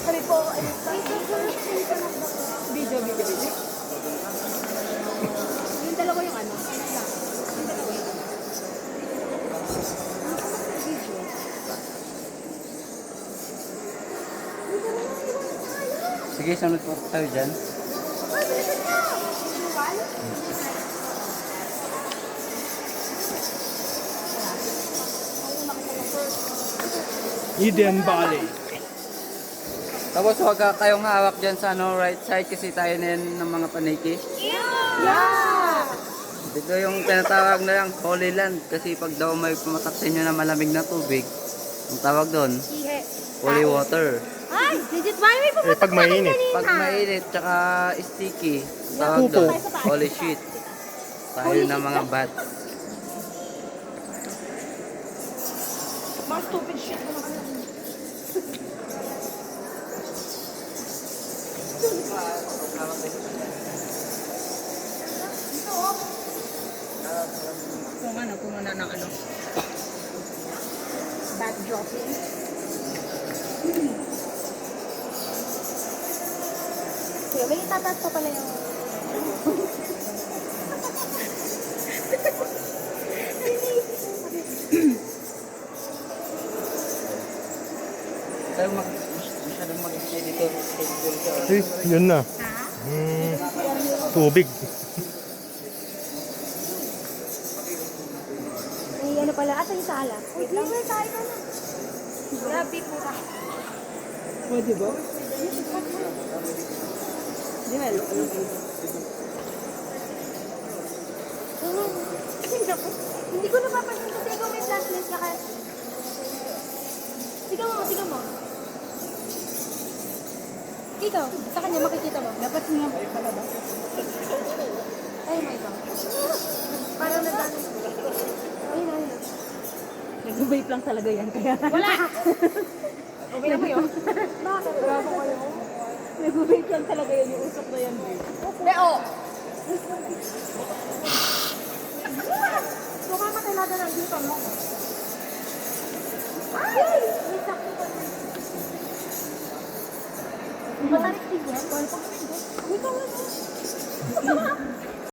Sabi po, ano pa? Video. Yung dalawa yung ano? Yung dalawa yung ano? Video. Sige, sunod po tayo dyan. Ay, bilisan mo! Eden Valley. Tapos huwag ka kayong hawak dyan sa ano, right side kasi tayo na yan ng mga paniki. Yeah! Dito yung tinatawag na yung Holy Land kasi pag daw may pumatak sa inyo na malamig na tubig, ang tawag doon, Ihe. holy water. Ay, legit ba? May pumunta pag mainit. Pag mainit tsaka sticky, ang tawag Pupo. doon, holy shit. Tayo na mga bat. Mga stupid shit mo naman. Kung ano ng ano. Bad dropping. Kaya may itatas pa pala yung... Tayo masyadong mag-stay dito. Yun na. Ha? Tubig. Ay, ano pala? Ata yung sala. Wait lang. Wait, tayo na lang. Grabe pura. Pwede ba? Di ba? Hindi ko napapansin kasi ikaw may flashlight ka kaya. Sigaw mo. Ikaw, sa kanya makikita mo. Dapat nga pala ba? Ay, may ikaw. Parang nagano. Ayun. Nag-vape lang talaga yan, kaya Wala! Okay na mo yun? Bakit? Bravo kayo. nag-vape lang talaga yan, yung usok na yan, babe. Leo! Sumamatay natin ang dito mo. Ay! May sakto pa na. Matarik din yan? Wala pang hindi. Ikaw na.